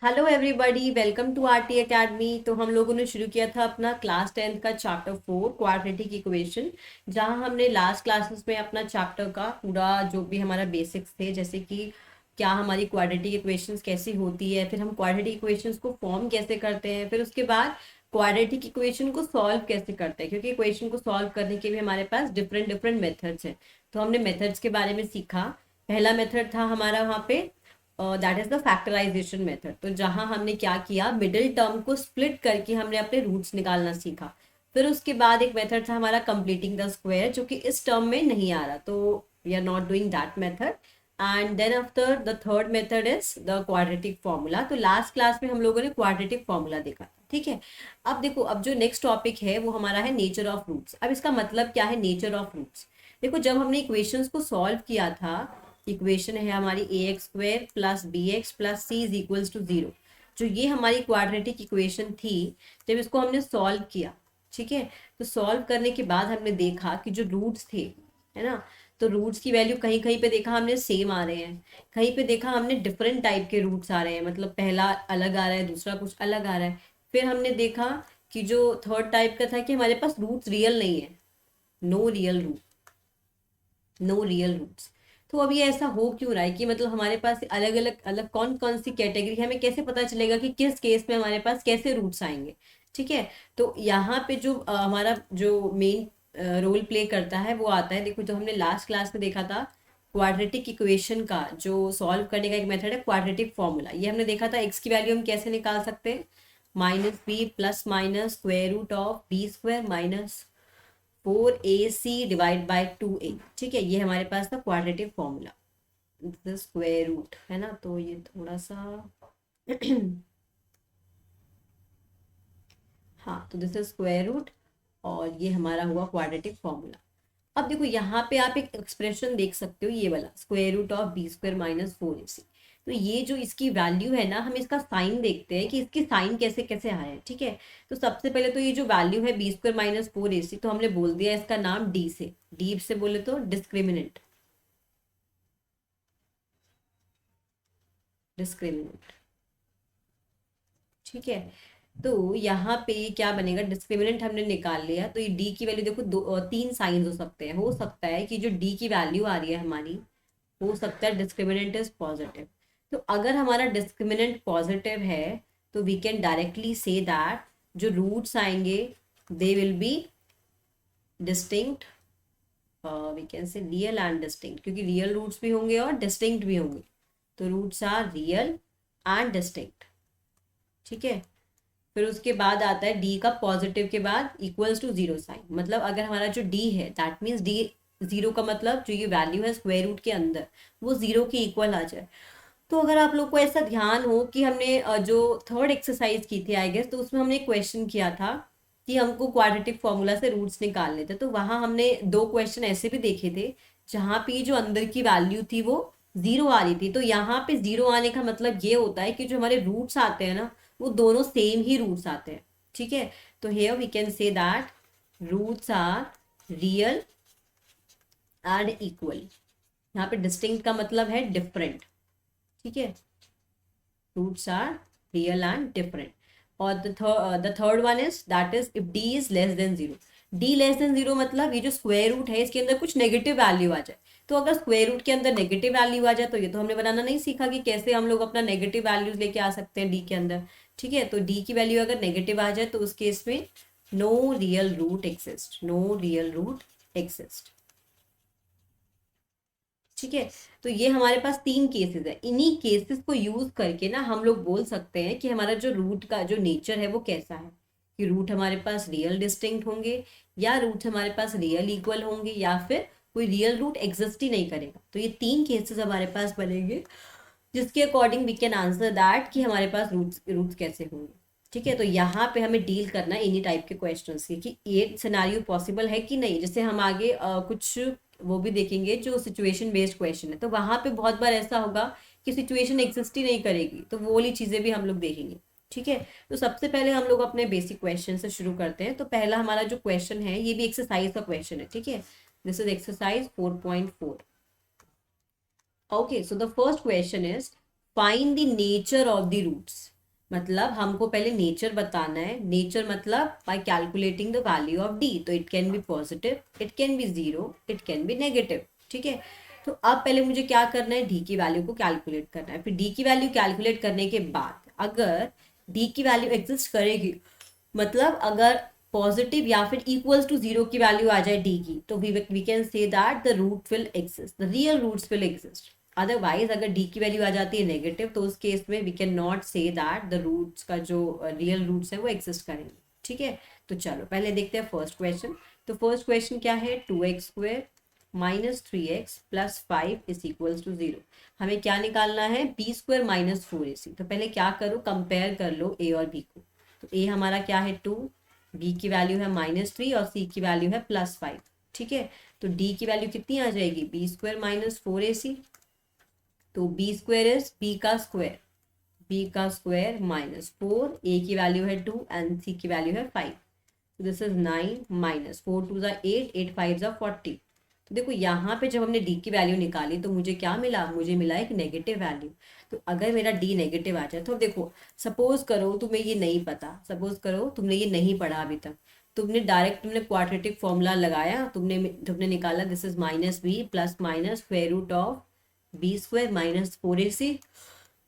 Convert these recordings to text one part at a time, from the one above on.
Hello everybody, welcome to RT academy. तो हम लोगों ने शुरू किया था अपना क्लास 10th का चैप्टर 4 क्वाड्रेटिक इक्वेशन, जहां हमने लास्ट क्लासेस में अपना चैप्टर का पूरा जो भी हमारा बेसिक्स थे, जैसे कि क्या हमारी क्वाड्रेटिक इक्वेशंस कैसी होती है, फिर हम क्वाड्रेटिक इक्वेशंस को फॉर्म कैसे करते हैं, फिर उसके बाद क्वाड्रेटिक इक्वेशन को सॉल्व कैसे करते हैं, क्योंकि इक्वेशन को सॉल्व करने के लिए हमारे पास डिफरेंट डिफरेंट मेथड्स हैं। तो हमने मेथड्स के बारे में सीखा। पहला मेथड था हमारा वहाँ पे, that is the factorization method. तो जहां हमने क्या किया, मिडिल टर्म को स्प्लिट करके हमने अपने रूट्स निकालना सीखा। फिर उसके बाद एक मेथड था हमारा कंप्लीटिंग द स्क्वायर, जो कि इस टर्म में नहीं आ रहा, तो we are not doing that method. And then after the third method is the quadratic formula. तो लास्ट क्लास में हम लोगों ने क्वाड्रेटिक फॉर्मूला देखा था, ठीक है। अब देखो, अब जो नेक्स्ट टॉपिक है वो हमारा है नेचर ऑफ रूट्स। अब इसका मतलब क्या है नेचर ऑफ रूट्स? देखो, जब हमने इक्वेशंस को सॉल्व किया था, इक्वेशन है हमारी a x square plus b x plus c is equals to zero. जो ये हमारी क्वाड्रेटिक इक्वेशन थी, जब इसको हमने सॉल्व किया, ठीक है, तो सॉल्व करने के बाद हमने देखा कि जो रूट्स थे, है ना, तो रूट्स की वैल्यू कहीं कहीं पे देखा हमने सेम आ रहे हैं, कहीं पे देखा हमने डिफरेंट टाइप के रूट्स आ रहे हैं, मतलब पहला अलग आ रहा है, दूसरा कुछ अलग आ रहा है। फिर हमने देखा कि जो थर्ड टाइप का था कि हमारे पास रूट्स रियल नहीं है, no real root, no real roots. तो अभी ऐसा हो क्यों रहा है कि मतलब हमारे पास अलग अलग अलग कौन कौन सी कैटेगरी है, हमें कैसे पता चलेगा कि किस केस में हमारे पास कैसे रूट्स आएंगे? ठीक है। तो यहाँ पे जो हमारा जो मेन रोल प्ले करता है वो आता है। देखो, जो हमने लास्ट क्लास में देखा था, क्वाड्रेटिक इक्वेशन का जो सॉल्व करने का एक मेथड है क्वाड्रेटिक फॉर्मूला। ये हमने देखा था, एक्स की वैल्यू हम कैसे निकाल सकते हैं, minus b plus minus square root of b square minus 4ac divide by 2a। ठीक है, ये हमारे पास था क्वाड्रेटिक फॉर्मूला, स्क्वायर रूट है ना, तो ये थोड़ा सा हाँ, तो दिस इज स्क्वायर रूट, और ये हमारा हुआ क्वाड्रेटिक फॉर्मूला। अब देखो, यहाँ पे आप एक एक्सप्रेशन देख सकते हो, ये वाला square root of b square minus 4ac। तो ये जो इसकी वैल्यू है ना, हम इसका साइन देखते हैं कि इसकी साइन कैसे कैसे आया है, ठीक है। तो सबसे पहले तो ये जो वैल्यू है बी स्क्वायर माइनस 4ac, तो हमने बोल दिया इसका नाम डी से, डी से बोले तो डिस्क्रिमिनेंट, डिस्क्रिमिनेंट, ठीक है। तो यहाँ पे क्या बनेगा, डिस्क्रिमिनेंट हमने निकाल लिया, तो ये डी की वैल्यू देखो, तीन साइंस हो सकते हैं। हो सकता है कि जो डी की वैल्यू आ रही है हमारी, हो सकता है डिस्क्रिमिनेंट इज पॉजिटिव। तो अगर हमारा डिस्क्रिमिनेंट पॉजिटिव है, तो we can directly say that जो रूट्स आएंगे they will be distinct, we can say real and distinct, क्योंकि रियल रूट्स भी होंगे और डिस्टिंक्ट भी होंगे। तो roots are real and distinct, ठीक है। फिर उसके बाद आता है डी का पॉजिटिव के बाद इक्वल्स टू जीरो साइन। मतलब अगर हमारा जो डी है, दैट मीन्स डी जीरो का मतलब जो ये वैल्यू है स्क्वायर रूट के अंदर, वो जीरो के इक्वल आ जाए। तो अगर आप लोग को ऐसा ध्यान हो कि हमने जो थर्ड एक्सरसाइज की थी आई गेस, तो उसमें हमने क्वेश्चन किया था कि हमको क्वाड्रेटिक फॉर्मूला से रूट्स निकालने थे। तो वहां हमने दो क्वेश्चन ऐसे भी देखे थे जहां पे जो अंदर की वैल्यू थी वो जीरो आ रही थी। तो यहाँ पे जीरो आने का मतलब ये होता है कि जो हमारे रूट्स आते हैं ना, वो दोनों सेम ही रूट्स आते हैं, ठीक है। तो here we can say that roots are real and equal. यहाँ पे डिस्टिंक्ट का मतलब है डिफरेंट, ठीक है। Roots are real and different. और the third one is that is if D is less than zero. D less than zero मतलब ये जो स्क्वायर रूट है इसके अंदर कुछ नेगेटिव वैल्यू आ जाए। तो अगर स्क्वायर रूट के अंदर नेगेटिव वैल्यू आ जाए, तो ये तो हमने बनाना नहीं सीखा कि कैसे हम लोग अपना नेगेटिव वैल्यूज लेके आ सकते हैं डी के अंदर, ठीक है। तो डी की वैल्यू अगर नेगेटिव आ जाए, तो उस केस में no real root exist, no real root exist, ठीक है। तो ये हमारे पास तीन केसेस है। इन्हीं केसेस को यूज करके ना हम लोग बोल सकते हैं कि हमारा जो रूट का जो नेचर है वो कैसा है, कि रूट हमारे पास रियल डिस्टिंक्ट होंगे, या रूट हमारे पास रियल इक्वल होंगे, या फिर कोई रियल रूट एग्जिस्ट ही नहीं करेगा। तो ये तीन केसेस हमारे पास बनेंगे, जिसके according we can answer that कि हमारे पास रूट्स रूट्स कैसे होंगे, ठीक है। तो यहाँ पे हमें डील करना है इन्हीं टाइप के क्वेश्चंस की, कि ये सिनारियो पॉसिबल है कि नहीं। जैसे हम आगे कुछ वो भी देखेंगे जो सिचुएशन बेस्ड क्वेश्चन है, तो वहां पे बहुत बार ऐसा होगा कि सिचुएशन एग्जिस्ट ही नहीं करेगी, तो वो वाली चीजें भी हम लोग देखेंगे, ठीक है। तो सबसे पहले हम लोग अपने बेसिक क्वेश्चन से शुरू करते हैं। तो पहला हमारा जो क्वेश्चन है, ये भी एक्सरसाइज का क्वेश्चन है, ठीक है। This is exercise 4.4। Okay, so the first question is, find the nature of the roots, मतलब हमको पहले नेचर बताना है। नेचर मतलब by calculating the value of D, तो it can be positive, it can be zero, it can be negative. ठीक है, तो अब पहले मुझे क्या करना है, डी की वैल्यू को कैलकुलेट करना है। फिर डी की वैल्यू कैलकुलेट करने के बाद अगर डी की वैल्यू एग्जिस्ट करेगी, मतलब अगर पॉजिटिव या फिर इक्वल्स टू जीरो की वैल्यू आ जाए डी की, तो we can say that the root will exist, the real roots will exist. Otherwise अगर डी की वैल्यू आ जाती है नेगेटिव, तो उस केस में we can not say that the roots का जो रियल रूट्स है वो एग्जिस्ट करेंगे। ठीक है, तो चलो पहले देखते हैं फर्स्ट क्वेश्चन। तो फर्स्ट क्वेश्चन क्या है, 2x² minus 3x plus 5 is equals to 0। हमें क्या निकालना है, b² माइनस 4ac। तो पहले क्या करो, कंपेयर कर लो a और b को। तो a हमारा क्या है 2, b की वैल्यू है -3 और c की वैल्यू है +5। ठीक है, तो d की वैल्यू कितनी आ जाएगी, b² माइनस 4ac। तो b² इज b का स्क्वायर माइनस 4, a की वैल्यू है 2 एंड c की वैल्यू है 5। तो दिस इज 9 माइनस 4 2 ज़ा 8, 8 5 ज़ा 40। तो देखो यहाँ पे जब हमने डी की वैल्यू निकाली तो मुझे क्या मिला, मुझे मिला एक नेगेटिव वैल्यू। तो अगर मेरा डी नेगेटिव आ जाए, तो देखो सपोज करो तुम्हें ये नहीं पता, सपोज करो तुमने ये नहीं पढ़ा अभी तक, तुमने क्वाड्रेटिक फॉर्मूला लगाया, तुमने निकाला this is -b plus minus square root of b² minus 4ac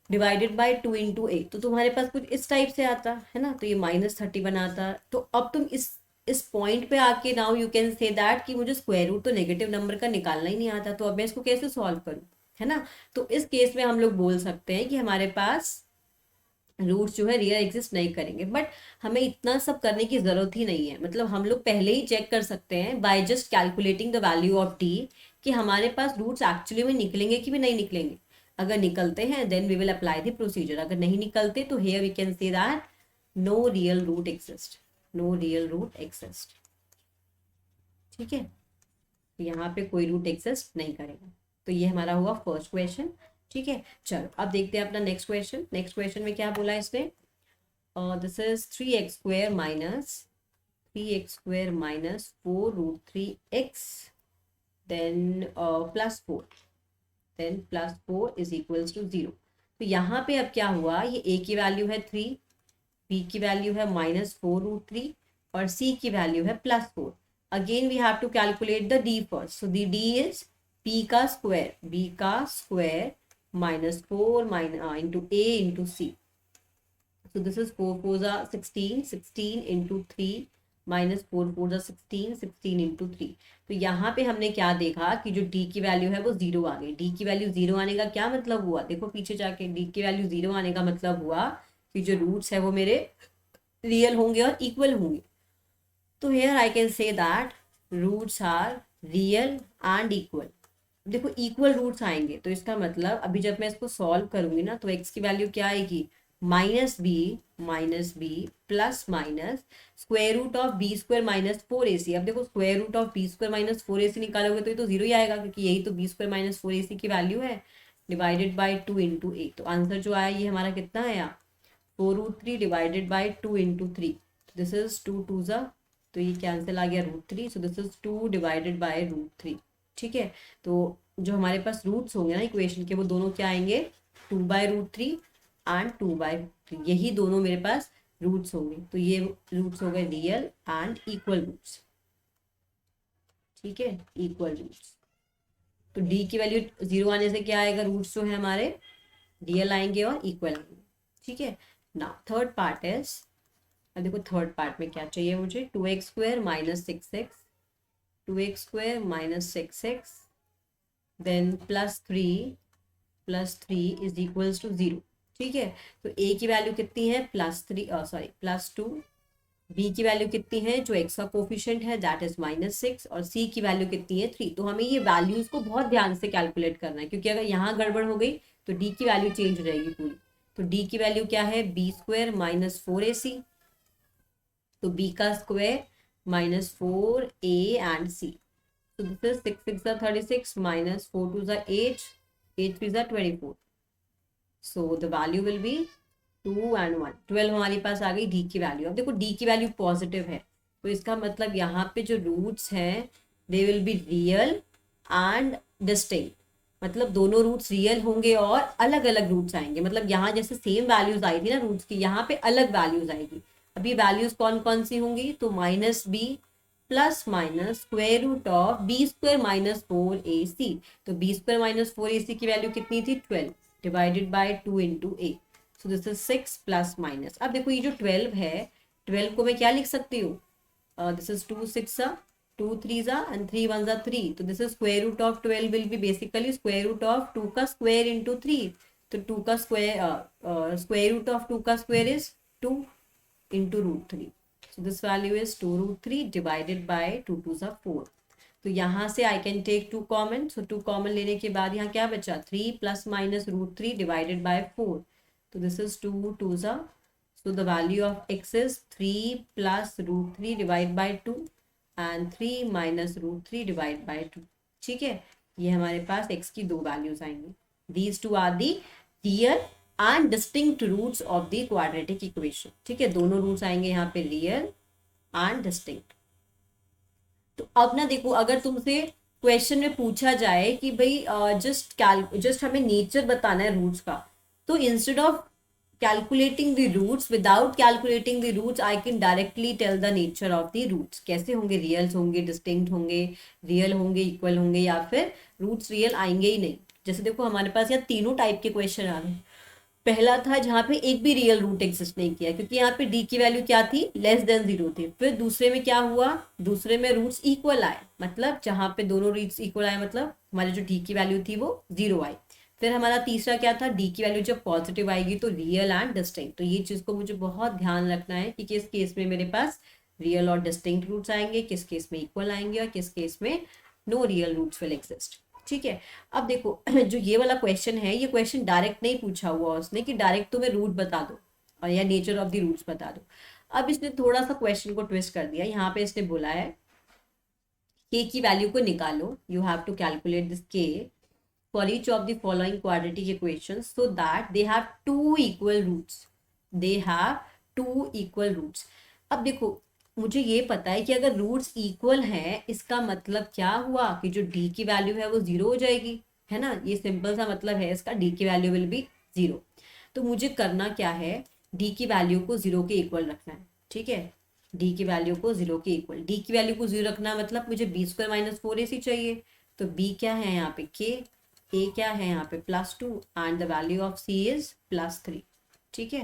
divided by 2 into a. तो तुम्हारे पास कुछ इस टाइप से आता है ना, तो ये -31 आता। तो अब तुम इस पॉइंट पे आके now you can say that कि मुझे स्क्वायर रूट तो नेगेटिव नंबर का निकालना ही नहीं आता, तो अब मैं इसको कैसे सॉल्व करूँ, है ना। तो इस केस में हम लोग बोल सकते हैं कि हमारे पास रूट्स जो है रियल एग्जिस्ट नहीं करेंगे। बट हमें इतना सब करने की जरूरत ही नहीं है, मतलब हम लोग पहले ही चेक कर सकते हैं by just calculating the value of D कि हमारे पास रूट्स एक्चुअली में निकलेंगे कि भी नहीं निकलेंगे। अगर निकलते हैं then we will apply the procedure, अगर नहीं निकलते तो here we can say that no real root exist, no real root exist. ठीक है, यहाँ पे कोई रूट एग्जिस्ट नहीं करेगा। तो ये हमारा हुआ फर्स्ट क्वेश्चन। ठीक है, चलो अब देखते हैं अपना नेक्स्ट क्वेश्चन। नेक्स्ट क्वेश्चन में क्या बोला है इसने, this is 3x² minus 4 root 3x then +4 then +4 is equals to 0। तो यहाँ पे अब क्या हुआ, ये a की वैल्यू है 3, b की वैल्यू है -4 रूट 3 और c की वैल्यू है +4। Again we have to calculate the d first. So the d is b का square -4 into a into c। So this is 4 4 जा 16, 16 into 3 माइनस 4 4 जा 16, 16 into 3। तो यहाँ पे हमने क्या देखा कि जो d की वैल्यू है वो 0 आ गई। d की वैल्यू 0 आने का क्या मतलब हुआ, देखो पीछे जाके, d की वैल्यू 0 आने का मतलब हुआ कि जो रूट्स है वो मेरे रियल होंगे और इक्वल होंगे। तो here I can say that roots are real and equal. देखो इक्वल रूट्स आएंगे तो इसका मतलब अभी जब मैं इसको सॉल्व करूंगी ना, तो x की वैल्यू क्या आएगी, -b plus minus square root of b² minus 4ac। अब देखो square root of b² minus 4ac निकालोगे तो ये तो 0 ही आएगा, क्योंकि यही तो b² माइनस 4ac की वैल्यू है, डिवाइडेड बाई 2 इंटू ए। तो आंसर जो आया ये हमारा कितना आया, 4 root 3 divided by 2 into 3। This is 2 2 ज़ा, तो ये कैंसिल आ गया √3। So this is 2 divided by √3। ठीक है, तो जो हमारे पास रूट्स होंगे ना इक्वेशन के, वो दोनों क्या आएंगे, 2/√3 एंड 2/3। यही दोनों मेरे पास रूट्स होंगे। तो ये रूट्स हो गए रियल एंड इक्वल रूट्स। ठीक है, इक्वल रूट्स। तो डी की वैल्यू 0 आने से क्या आएगा, रूट्स जो है हमारे रियल आएंगे और इक्वल आएंगे। ठीक है, ना थर्ड पार्ट इज, अब देखो थर्ड पार्ट में क्या चाहिए मुझे, 2x² minus 6x, 2x² minus 6x then +3 is equals to 0। ठीक है, तो a की वैल्यू कितनी है, +2, b की वैल्यू कितनी है, जो x का कोफिशिएंट है दैट इज -6 और c की वैल्यू कितनी है 3। तो हमें ये वैल्यूज को बहुत ध्यान से कैलकुलेट करना है, क्योंकि अगर यहाँ गड़बड़ हो गई तो d की वैल्यू चेंज हो जाएगी पूरी। तो d की वैल्यू क्या है, b² माइनस 4ac, तो b का square -4a and c। So this is 6 6 are 36 minus 4 2 are 8, 8 3 are 24. So the value will be 2 and 1, 12 हमारे पास आ गई d की वैल्यू। अब देखो d की वैल्यू पॉजिटिव है, तो इसका मतलब यहाँ पे जो रूट्स हैं दे will be real and distinct. मतलब दोनों रूट्स रियल होंगे और अलग अलग रूट्स आएंगे, मतलब यहाँ जैसे सेम वैल्यूज आई थी ना रूट्स की, यहाँ पे अलग वैल्यूज आएगी। अभी वैल्यूज कौन कौन सी होंगी, तो -b plus minus square root of b square minus 4ac। तो बी स्क्वायर माइनस 4ac की वैल्यू कितनी थी, 12 divided by 2 into A. So this is 6 plus minus. अब देखो ये जो 12 है, 12 को मैं क्या लिख सकती हूँ, this is 2 6 2 3 and 3 1 3। तो this is square root of 12 will be basically square root of 2 का स्क्वायर इंटू 3। तो 2 का स्क्वायर, स्क्वायर रूट ऑफ 2 का square is 2 into root 3। So this value is 2 root 3 divided by 2 2 4। तो यहाँ से I can take 2 common. So 2 common लेने के बाद यहाँ क्या बचा, 3 plus minus root 3 divided by 4। तो this is 2 2 so the value of x is 3 plus root 3 divided by 2 and 3 minus root 3 divided by 2। ठीक है, ये हमारे पास x की दो वैल्यूज आएंगी। These two are the real and distinct roots of the quadratic equation। ठीक है, दोनों रूट्स आएंगे यहाँ पे रियल एंड डिस्टिंक्ट। तो अब ना देखो, अगर तुमसे क्वेश्चन में पूछा जाए कि भाई जस्ट हमें नेचर बताना है रूट्स का, तो instead of calculating the roots, without calculating the roots I can directly tell the nature of the roots। कैसे होंगे, रियल्स होंगे, डिस्टिंक्ट होंगे, रियल होंगे, इक्वल होंगे, या फिर रूट्स रियल आएंगे ही नहीं। जैसे देखो हमारे पास यहाँ तीनों टाइप के क्वेश्चन आ रहे हैं। पहला था जहाँ पे एक भी रियल रूट एग्जिस्ट नहीं किया, क्योंकि यहाँ पे डी की वैल्यू क्या थी, लेस देन 0 थी। फिर दूसरे में क्या हुआ, दूसरे में रूट्स इक्वल आए, मतलब जहाँ पे दोनों रूट्स इक्वल आए मतलब हमारी जो डी की वैल्यू थी वो 0 आई। फिर हमारा तीसरा क्या था, डी की वैल्यू जब पॉजिटिव आएगी तो रियल एंड डिस्टिंक्ट। तो ये चीज को मुझे बहुत ध्यान रखना है कि किस केस में मेरे पास रियल और डिस्टिंक्ट रूट्स आएंगे, किस केस में इक्वल आएंगे और किस केस में no real roots will exist. ठीक है, अब देखो जो ये वाला क्वेश्चन है, ये क्वेश्चन डायरेक्ट नहीं पूछा हुआ उसने कि डायरेक्ट तुम्हें रूट बता दो और या नेचर ऑफ द रूट्स बता दो। अब इसने थोड़ा सा क्वेश्चन को ट्विस्ट कर दिया। यहाँ पे इसने बोला है के की वैल्यू को निकालो, you have to calculate this k for each of the following quadratic equations so that they have two equal roots। they have two equal roots। अब देखो मुझे ये पता है कि अगर रूट्स इक्वल हैं, इसका मतलब क्या हुआ कि जो डी की वैल्यू है वो 0 हो जाएगी, है ना। ये सिंपल सा मतलब है इसका, डी की वैल्यू विल बी 0। तो मुझे करना क्या है, डी की वैल्यू को 0 के इक्वल रखना है। ठीक है, डी की वैल्यू को 0 के इक्वल, डी की वैल्यू को 0 रखना मतलब मुझे बी स्क्वायर माइनस 4ac चाहिए। तो बी क्या है यहाँ पे के, ए क्या है यहाँ पे +2 and the value of c is +3। ठीक है,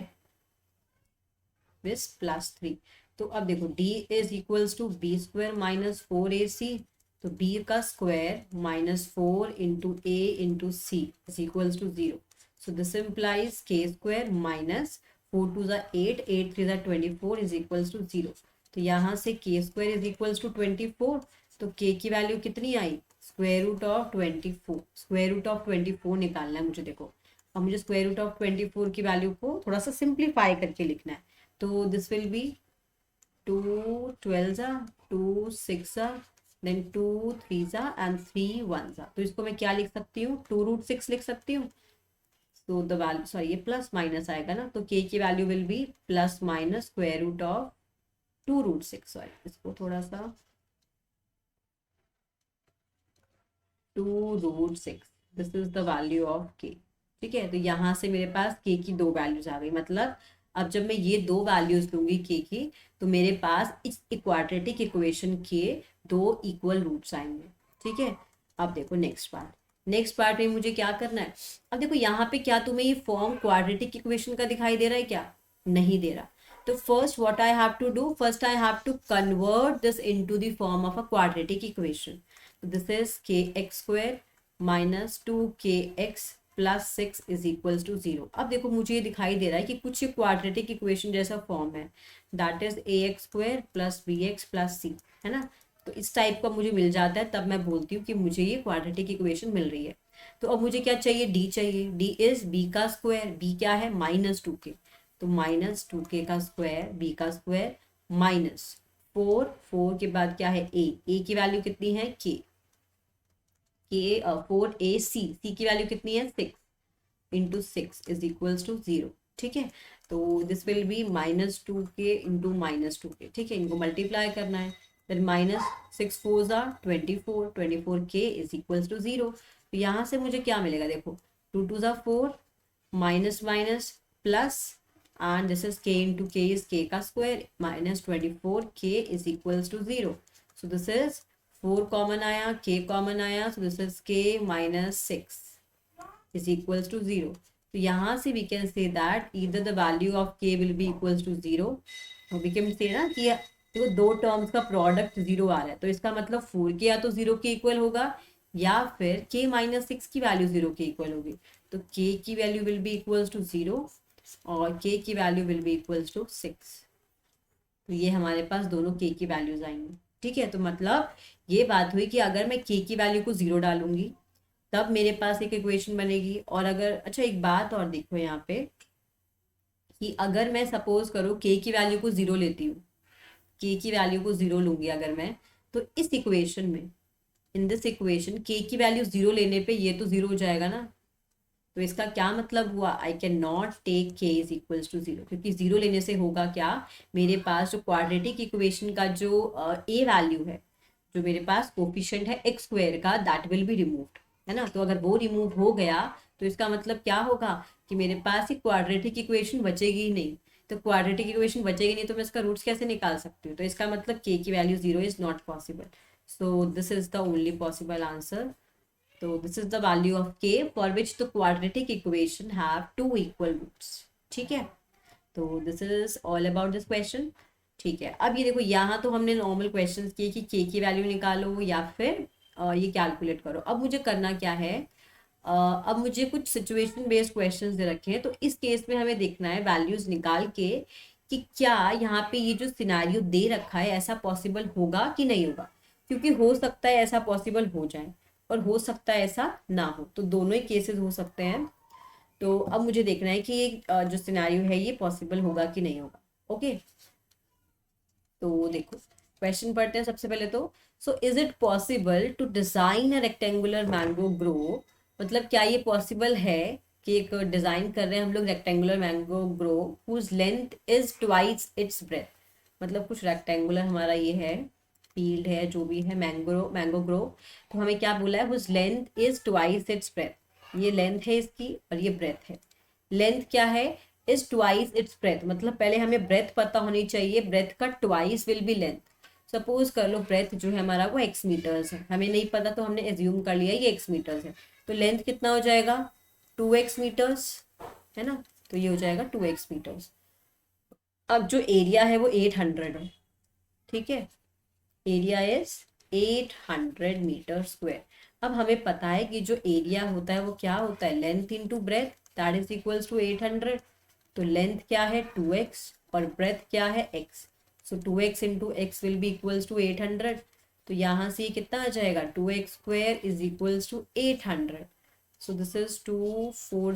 विस +3। तो अब देखो d is equals to b square minus 4ac। तो b का square -4 into a into c is equals to 0। So this implies k square minus 4 2 8 8 3 24 is equals to 0। तो यहाँ से के स्क्वायर इज इक्वल्स टू 24। तो के की value कितनी आई, square root of 24। Square root of 24 निकालना है मुझे। देखो अब मुझे स्क्वायर रूट ऑफ 24 की वैल्यू को थोड़ा सा सिंप्लीफाई करके लिखना है। तो this will be 2 12 2 6 then 2 3 and 3 1। तो इसको मैं क्या लिख सकती हूँ, 2√6 लिख सकती हूँ। तो द वैल्यू, सॉरी ये प्लस माइनस आएगा ना, तो के की value will be plus minus square root of 2√6। Sorry इसको थोड़ा सा 2√6, this is the value of k. ठीक है, तो यहाँ से मेरे पास के की दो वैल्यूज आ गई। मतलब अब जब मैं ये दो वैल्यूज लूंगी के की, तो मेरे पास इस क्वाड्रेटिक इक्वेशन के दो इक्वल रूट्स आएंगे। ठीक है, अब देखो नेक्स्ट पार्ट में मुझे क्या करना है। अब देखो यहाँ पे क्या तुम्हें ये फॉर्म क्वाड्रेटिक इक्वेशन का दिखाई दे रहा है, क्या नहीं दे रहा। तो first what I have to do, first I have to convert this into the form of a quadratic equation. This is kx² minus 2kx plus 6 is equals to 0। अब देखो मुझे ये दिखाई दे रहा है कि कुछ क्वाड्रेटिक इक्वेशन जैसा फॉर्म है, that is ax² plus bx plus c, है ना। तो इस टाइप का मुझे मिल जाता है, तब मैं बोलती हूँ कि मुझे ये क्वाड्रेटिक इक्वेशन मिल रही है। तो अब मुझे क्या चाहिए, d चाहिए। d इज b का स्क्वायर, b क्या है -2k। तो -2k का स्क्वायर, b का स्क्वायर माइनस 4 के बाद क्या है a की वैल्यू कितनी है k 4ac, c की वैल्यू कितनी है 6 इंटू 6 इज इक्वल्स टू 0। ठीक है, तो this will B -2k into -2k। ठीक है, इनको मल्टीप्लाई करना है। then -6 4 24 24k is equals to 0। तो यहाँ से मुझे क्या मिलेगा, देखो 2 2 4, minus minus plus, and this is k into k is k का square, minus 24 k is equals to 0. So this is 4 common आया, k कॉमन आया, so this is k minus 6 is equals to 0. तो यहाँ से we can say that either the value of k will be equals to 0, और we can से ना कि देखो दो टर्म्स का प्रोडक्ट 0 आ रहा है, तो इसका मतलब 4 के या तो 0 के इक्वल होगा, या फिर k माइनस 6 की वैल्यू 0 के इक्वल होगी. तो k की value will be equals to 0 और k की value will be equals to 6. तो ये हमारे पास दोनों k की वैल्यूज आएंगी. ठीक है, तो मतलब ये बात हुई कि अगर मैं k की वैल्यू को 0 डालूंगी तब मेरे पास एक इक्वेशन बनेगी. और अगर, अच्छा एक बात और देखो यहाँ पे कि अगर मैं सपोज करो k की वैल्यू को 0 लेती हूँ, k की वैल्यू को 0 लूंगी अगर मैं, तो इस इक्वेशन में, इन दिस इक्वेशन k की वैल्यू 0 लेने पे ये तो 0 हो जाएगा ना. तो इसका क्या मतलब हुआ, I can not take k is equals to 0, क्योंकि 0 लेने से होगा क्या, मेरे पास जो क्वाड्रेटिक इक्वेशन का जो a वैल्यू है, जो मेरे पास कोफिशिएंट है x स्क्वायर का, दैट विल बी रिमूव्ड, है ना. तो अगर वो रिमूव हो गया तो इसका मतलब क्या होगा कि मेरे पास ये क्वाड्रेटिक इक्वेशन बचेगी ही नहीं. तो क्वाड्रेटिक इक्वेशन बचेगी नहीं तो मैं इसका रूट्स कैसे निकाल सकती हूँ. तो इसका मतलब k की value 0 is not possible. So this is the only possible answer. So this is the value of k for which the quadratic equation have two equal roots. ठीक है, तो this is all about this question. ठीक है, अब ये देखो यहाँ तो हमने नॉर्मल क्वेश्चंस किए कि k की वैल्यू निकालो या फिर ये कैलकुलेट करो. अब मुझे करना क्या है, अब मुझे कुछ सिचुएशन बेस्ड क्वेश्चंस दे रखे हैं. तो इस केस में हमें देखना है वैल्यूज निकाल के कि क्या यहाँ पे ये जो सिनेरियो दे रखा है ऐसा पॉसिबल होगा कि नहीं होगा. क्योंकि हो सकता है ऐसा पॉसिबल हो जाए और हो सकता है ऐसा ना हो, तो दोनों ही केसेस हो सकते हैं. तो अब मुझे देखना है कि ये जो सिनेरियो है ये पॉसिबल होगा कि नहीं होगा. ओके, तो देखो क्वेश्चन पढ़ते हैं सबसे पहले तो. So is it possible to design a rectangular mango grove, मतलब क्या ये पॉसिबल है कि एक डिजाइन कर रहे हैं हम लोग rectangular mango grove whose length is twice its breadth. मतलब कुछ रेक्टेंगुलर हमारा ये है, फील्ड है, जो भी है, मैंगो ग्रो. तो हमें क्या बोला है, whose length is twice its breadth. ये लेंथ है इसकी और ये ब्रेथ है. लेंथ क्या है, इज ट्वाइस इट्स ब्रेथ, मतलब पहले हमें ब्रेथ पता होनी चाहिए, ब्रेथ का twice will be length. Suppose कर लो ब्रेथ जो है हमारा वो x मीटर्स है, हमें नहीं पता तो हमने एज्यूम कर लिया ये x मीटर्स है. तो लेंथ कितना हो जाएगा, 2x मीटर्स, है ना. तो ये हो जाएगा 2x मीटर्स. अब जो एरिया है वो 800 है. ठीक है, एरिया इज 800 मीटर स्क्वायर. अब हमें पता है कि जो एरिया होता है वो क्या होता है, length into breadth, that is equals to 800. तो लेंथ क्या है 2x और ब्रेथ क्या है x. So 2x into x will be equals to 800. तो यहाँ से कितना आ जाएगा, 2x square is equals to 800. So this is 2 4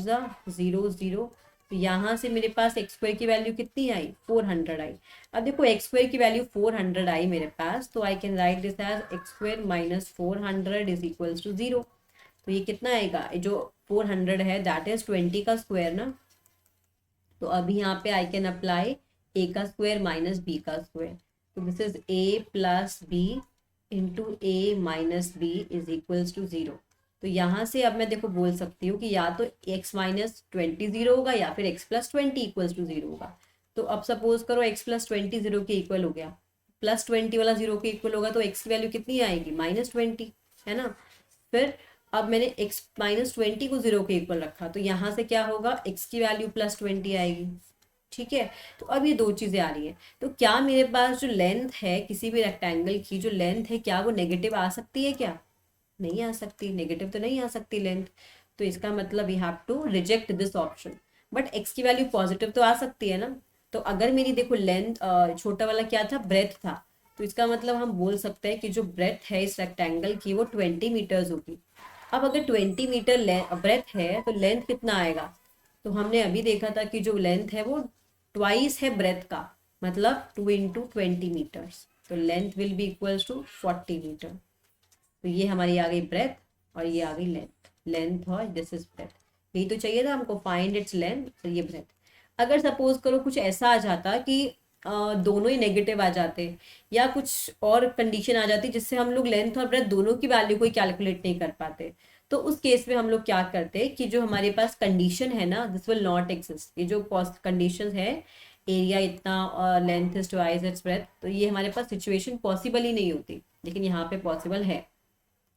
0 0. तो यहाँ से मेरे पास एक्स स्क्वायर की वैल्यू कितनी आई, 400 आई. अब देखो एक्स स्क्वायर की वैल्यू 400 आई मेरे पास, तो I can write this as x square minus 400 is equals to 0. तो ये कितना आएगा, जो 400 है दैट इज 20 का स्क्वायर ना. तो अभी यहाँ पे आई कैन अप्लाई ए का स्क्वायर माइनस बी का स्क्वायर. तो this is a plus b into a minus b is equals to 0. तो यहाँ से अब मैं देखो बोल सकती हूँ कि या तो x माइनस 20 0 होगा या फिर x प्लस 20 इक्वल्स टू 0 होगा. तो अब सपोज करो x प्लस 20 0 के इक्वल हो गया, प्लस 20 वाला 0 के इक्वल होगा, तो x की वैल्यू कितनी आएगी, माइनस 20, है ना. फिर अब मैंने x माइनस 20 को 0 के इक्वल रखा, तो यहाँ से क्या होगा, x की वैल्यू प्लस 20 आएगी. ठीक है, तो अब ये दो चीज़ें आ रही है. तो क्या मेरे पास जो लेंथ है किसी भी रेक्टेंगल की जो लेंथ है, क्या वो नेगेटिव आ सकती है, क्या नहीं आ सकती, नेगेटिव तो नहीं आ सकती लेंथ. तो इसका मतलब we have to reject this option. But x की वैल्यू पॉजिटिव तो आ सकती है ना. तो अगर मेरी देखो लेंथ छोटा वाला क्या था, ब्रेथ था, तो इसका मतलब हम बोल सकते हैं कि जो ब्रेथ है इस रेक्टेंगल की वो 20 मीटर्स होगी. अब अगर 20 मीटर ब्रेथ है तो लेंथ कितना आएगा, तो हमने अभी देखा था कि जो लेंथ है वो ट्वाइस है ब्रेथ का, मतलब 2 इंटू 20 मीटर्स. तो length will be equals to 40 meter. तो ये हमारी आ गई ब्रेथ और ये आ गई लेंथ. लेंथ और दिस इज ब्रेथ. यही तो चाहिए था हमको, फाइंड इट्स लेंथ और ये ब्रेथ. अगर सपोज करो कुछ ऐसा आ जाता कि दोनों ही नेगेटिव आ जाते या कुछ और कंडीशन आ जाती जिससे हम लोग लेंथ और ब्रेथ दोनों की वैल्यू को कैलकुलेट नहीं कर पाते, तो उस केस में हम लोग क्या करते हैं कि जो हमारे पास कंडीशन है ना, दिस विल नॉट एग्जिस्ट। ये जो कंडीशन है, एरिया इतना और length is twice its breath, तो ये हमारे पास सिचुएशन पॉसिबल ही नहीं होती, लेकिन यहाँ पे पॉसिबल है,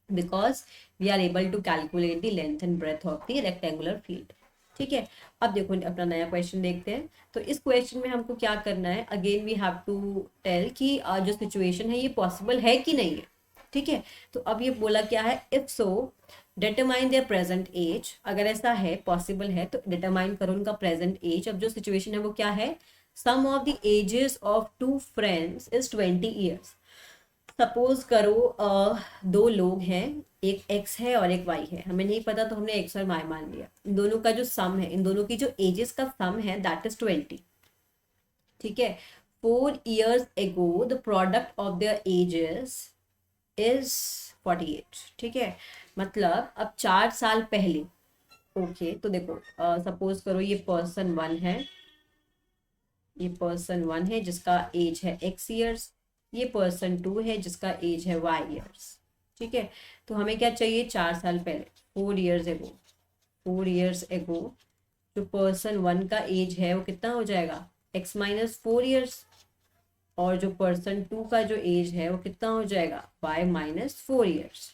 because we are able to calculate the length and breadth of the rectangular field. ठीक है, अब देखो अपना नया क्वेश्चन देखते हैं। तो इस क्वेश्चन में हमको क्या करना है, again we have to tell कि जो सिचुएशन है ये पॉसिबल है कि नहीं है। ठीक है, तो अब ये बोला क्या है, if so determine their present age. अगर ऐसा है, पॉसिबल है, तो डिटरमाइन करो उनका प्रेजेंट एज। अब जो सिचुएशन है वो क्या है, sum of the ages of two friends is 20 years. Suppose करो दो लोग हैं, एक एक्स है और एक वाई है, हमें नहीं पता तो हमने एक्स और वाई मान लिया। इन दोनों का जो सम है, इन दोनों की जो एजेस का सम है दैट इज 20। ठीक है, 4 years ago the product of their edges is 48। ठीक है, मतलब अब 4 साल पहले। ओके, तो देखो सपोज करो ये पर्सन वन है, ये पर्सन वन है जिसका एज है एक्स ईयर्स, ये पर्सन टू है जिसका एज है वाई ईयर्स। ठीक है, तो हमें क्या चाहिए, 4 साल पहले, 4 years एगो। 4 years एगो जो पर्सन वन का एज है वो कितना हो जाएगा, एक्स माइनस 4 years, और जो पर्सन टू का जो एज है वो कितना हो जाएगा, वाई माइनस 4 years।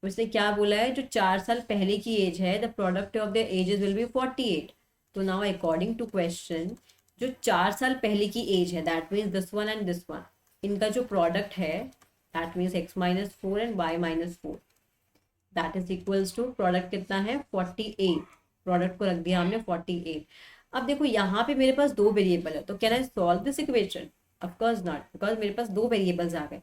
उसने क्या बोला है, जो 4 साल पहले की एज है, the product of the ages will be 48। तो नाउ अकॉर्डिंग टू क्वेश्चन, जो 4 साल पहले की एज है that means this one and this one, इनका जो प्रोडक्ट है that means x minus 4 and y minus 4, that is equals to, product कितना है 48। प्रोडक्ट को रख दिया हमने 48। अब देखो यहाँ पे मेरे पास दो वेरिएबल है, तो can I solve this equation, of course not, because मेरे पास दो वेरिएबल्स आ गए।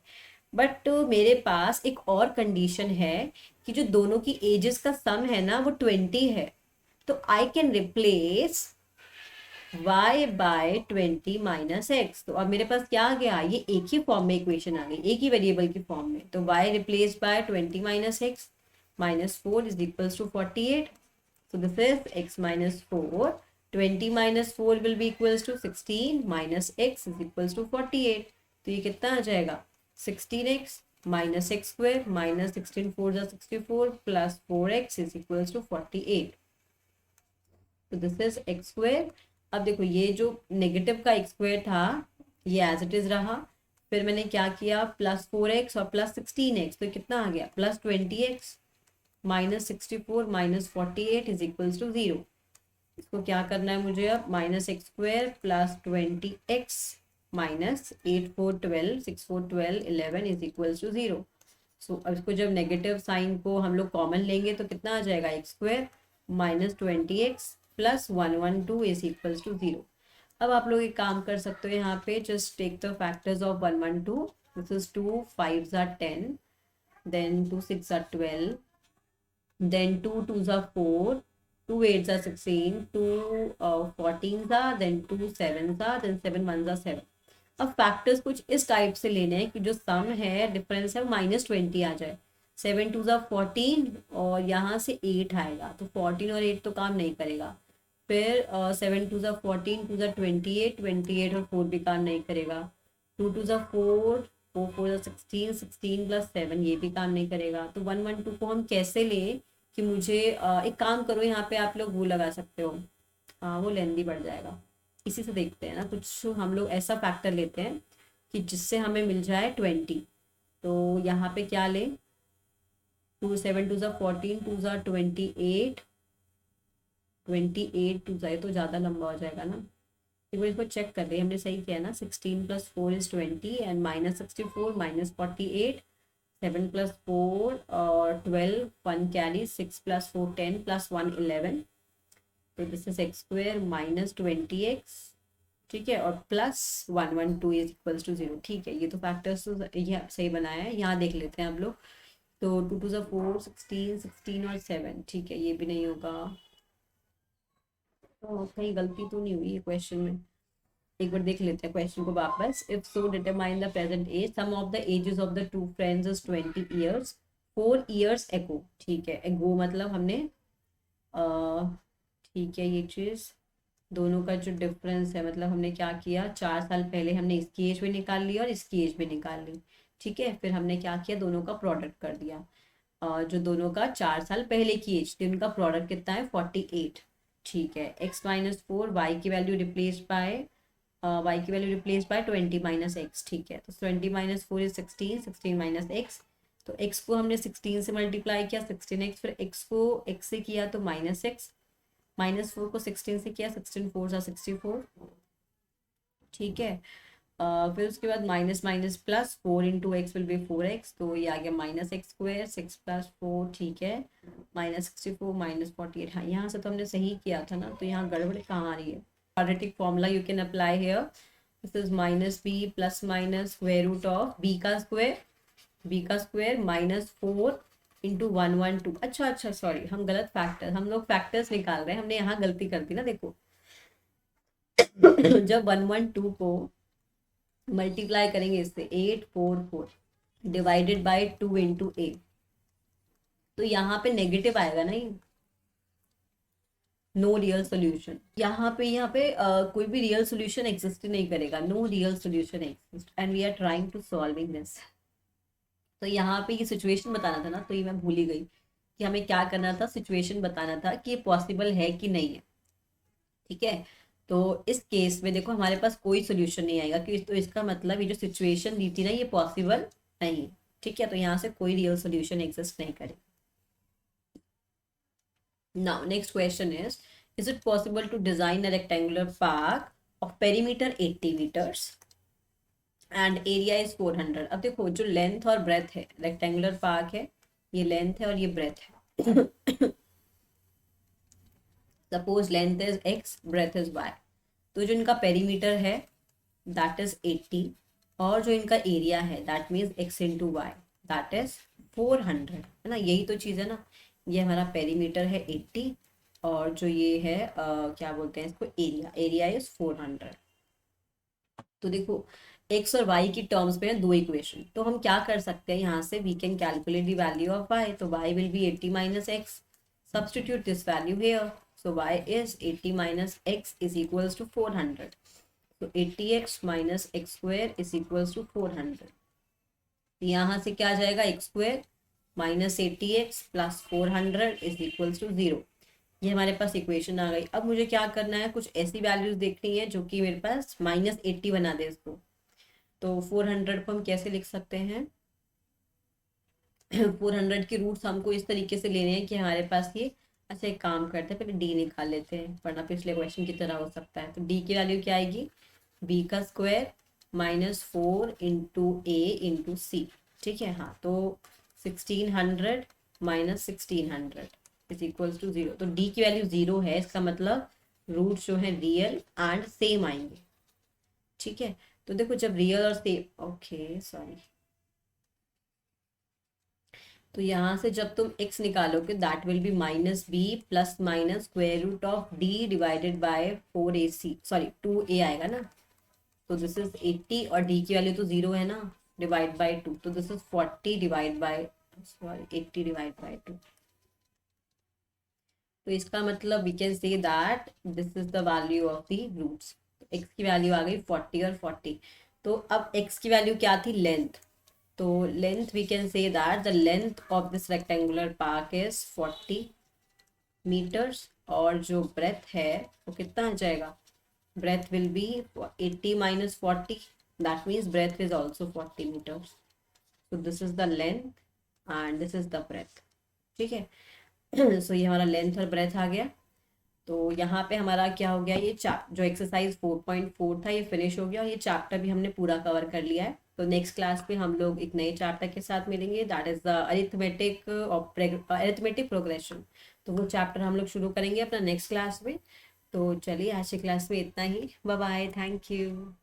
बट मेरे पास एक और कंडीशन है कि जो दोनों की एजेस का सम है ना वो 20 है, तो I can replace y by 20 minus x. तो अब मेरे पास क्या आ गया, ये एक ही फॉर्म में इक्वेशन आ गई, एक ही वेरिएबल की फॉर्म में। तो y replace by 20 minus x minus 4 is equals to 48। so this is x minus 4, 20 minus 4 will be equals to 16 minus x is equals to 48। तो ये कितना आ जाएगा, 16x minus x square minus 16 4 जा 64 plus 4x is equals to 48। तो this is x square। अब देखो ये जो नेगेटिव का x square था ये एज इट इज रहा, फिर मैंने क्या किया, प्लस 4x और प्लस 16x, तो कितना आ गया, plus 20x minus 64 minus 48 is equals to 0। इसको क्या करना है मुझे, अब minus x square plus 20x minus 8 4 12 6 4 12 11 is equals to 0। So अब इसको जब नेगेटिव साइन को हम लोग कॉमन लेंगे तो कितना आ जाएगा, x square minus 20x plus 112 is equals to 0। अब आप लोग एक काम कर सकते हो, यहाँ पे just take the factors of 112, this is 2 5 are 10, then 2 6 are 12, then 2 2s are 4, 2 8s are 16, 2 14s are, then 2 7s are, then 7 1s are 7। अब फैक्टर्स कुछ इस टाइप से लेने हैं कि जो सम है, डिफरेंस है, -20 आ जाए। 7 2s are 14 और यहाँ से 8 आएगा, तो 14 और 8 तो काम नहीं करेगा। फिर 7 2s are 14, 2s are 28, 28 और 4 भी काम नहीं करेगा। 2 2s are 4, 4 4 are 16, 16 प्लस 7 ये भी काम नहीं करेगा। तो 112 को हम कैसे लें कि मुझे एक काम करो, यहाँ पे आप लोग वो लगा सकते हो, हाँ वो लेंदी बढ़ जाएगा। इसी से देखते हैं ना, कुछ हम लोग ऐसा फैक्टर लेते हैं कि जिससे हमें मिल जाए 20। तो यहाँ पे क्या लें, 2 7 2s are 14, 2s are 28, 28 2s are तो ज़्यादा लंबा हो जाएगा ना, एक बार इसको चेक कर रहे, हमने सही किया ना, 16 plus 4 is 20 and minus 64 minus 48, 7 plus 4 और 12, 1 कैरी, 6 प्लस 4 10 प्लस 1 11, तो this is x square minus 20x। ठीक है, और प्लस 112 इज इक्वल्स टू 0। ठीक है, ये तो फैक्टर्स तो ये सही बनाया है। यहाँ देख लेते हैं हम लोग, तो 2 2 4 16 16 और 7, ठीक है ये भी नहीं होगा, तो कहीं गलती तो नहीं हुई है क्वेश्चन में। एक बार देख लेते हैं क्वेश्चन को वापस। If so determine the present age, sum of the ages of the two friends is 20 years 4 years एगो। ठीक है, एगो मतलब हमने ठीक है, ये चीज़ दोनों का जो डिफरेंस है, मतलब हमने क्या किया, 4 साल पहले हमने इसकी एज भी निकाल ली और इसकी एज भी निकाल ली। ठीक है, फिर हमने क्या किया, दोनों का प्रोडक्ट कर दिया। जो दोनों का 4 साल पहले की एज थी, उनका प्रोडक्ट कितना है 48। ठीक है, x-4 y की वैल्यू रिप्लेस बाय y की value replace by 20 minus x. ठीक है, तो 20 माइनस 4 इज 16, 16 माइनस एक्स। तो x को हमने 16 से मल्टीप्लाई किया 16x, फिर x को x से किया तो माइनस एक्स, माइनस 4 को 16 से किया 16 4 सा 64। ठीक है, फिर उसके बाद minus minus plus 4 into x will B 4x, तो ये आ गया माइनस एक्स स्क्वायर 6 + 4। ठीक है, -64 -48। हाँ, यहाँ से तो हमने सही किया था ना, तो यहाँ गड़बड़ कहाँ आ रही है। Quadratic formula you can apply here. This is -b plus minus square root of b का स्क्वायर -4 इंटू 112। अच्छा अच्छा, सॉरी, हम गलत फैक्टर, हम लोग फैक्टर्स निकाल रहे हैं, हमने यहाँ गलती कर दी ना। देखो जब 112 को मल्टीप्लाई करेंगे इससे 844 डिवाइडेड बाय 2 इंटू ए, तो यहाँ पे नेगेटिव आएगा नहीं, नो रियल सोल्यूशन। यहाँ पे कोई भी रियल सोल्यूशन एग्जिस्ट नहीं करेगा, no real solution exist and we are trying to solving this. तो यहाँ पे ये सिचुएशन बताना था ना, तो ये मैं भूल ही गई कि हमें क्या करना था, सिचुएशन बताना था कि ये पॉसिबल है कि नहीं है। ठीक है, तो इस केस में देखो हमारे पास कोई सोल्यूशन नहीं आएगा, कि तो इसका मतलब ये जो सिचुएशन दी थी ना, ये पॉसिबल नहीं। ठीक है, तो यहाँ से कोई रियल सोल्यूशन एग्जिस्ट नहीं करेगा। Now next question is it possible to design a rectangular park of perimeter 80 meters and area is 400। अब देखो जो लेंथ और ब्रेथ है, रेक्टेंगुलर पार्क है, ये लेंथ है और ये ब्रेथ है। Suppose length is x, breadth is y। तो जो इनका पेरीमीटर है दैट इज 80, और जो इनका एरिया है that means x into y that is 400, है ना। यही तो चीज़ है ना, ये हमारा पेरीमीटर है 80 और जो ये है क्या बोलते हैं इसको, एरिया इज 400। तो देखो x और y की टर्म्स में है दो इक्वेशन, तो हम क्या कर सकते हैं, यहाँ से we can calculate the value of y। तो y will be 80 minus x, substitute this value here, so y is 80 minus x is equals to 400, so 80x minus x square is equals to 400। यहाँ से क्या आ जाएगा, x square minus 80x plus 400 is equals to 0। ये हमारे पास equation आ गई। अब मुझे क्या करना है, कुछ ऐसी वैल्यूज देखनी है जो कि मेरे पास -80 बना दे इसको। तो 400 को हम कैसे लिख सकते हैं, 400 के रूट्स हमको इस तरीके से लेने हैं कि हमारे पास ये, अच्छा एक काम करते हैं, पहले डी निकाल लेते हैं, वरना पिछले क्वेश्चन की तरह हो सकता है। तो डी की वैल्यू क्या आएगी, बी का स्क्वायर -4 इंटू ए इंटू सी। ठीक है, हाँ, तो 1600 माइनस 1600 इज इक्वल्स टू 0। तो डी की वैल्यू 0 है, इसका मतलब रूट जो है रियल एंड सेम आएंगे। ठीक है, तो देखो जब रियल और सेम, ओके सॉरी, तो यहाँ से जब तुम x निकालोगे that will be -b plus minus square root of d divided by 4ac, sorry 2a आएगा ना। तो दिस इज 80 और d की वैल्यू तो 0 है ना, डिवाइड बाय 2, तो this is 40 divide by, sorry 80 divide by 2। तो इसका मतलब we can say that this is the value of the roots. x की वैल्यू आ गई 40 और 40। तो अब x की वैल्यू क्या थी, लेंथ। तो length we can say that the length of this rectangular park is 40 meters, और जो ब्रेथ है वो कितना आ जाएगा, breadth will be 80 minus 40, that means breadth is also 40 meters। so this is the length and this is the breadth। ठीक है, सो ये हमारा लेंथ और ब्रेथ आ गया। तो यहाँ पे हमारा क्या हो गया, ये जो एक्सरसाइज 4.4 था ये फिनिश हो गया, और ये चैप्टर भी हमने पूरा कवर कर लिया है। तो नेक्स्ट क्लास में हम लोग एक नए चैप्टर के साथ मिलेंगे, that is the arithmetic progression. तो वो चैप्टर हम लोग शुरू करेंगे अपना नेक्स्ट क्लास में। तो चलिए आज की क्लास में इतना ही, बाय बाय, थैंक यू।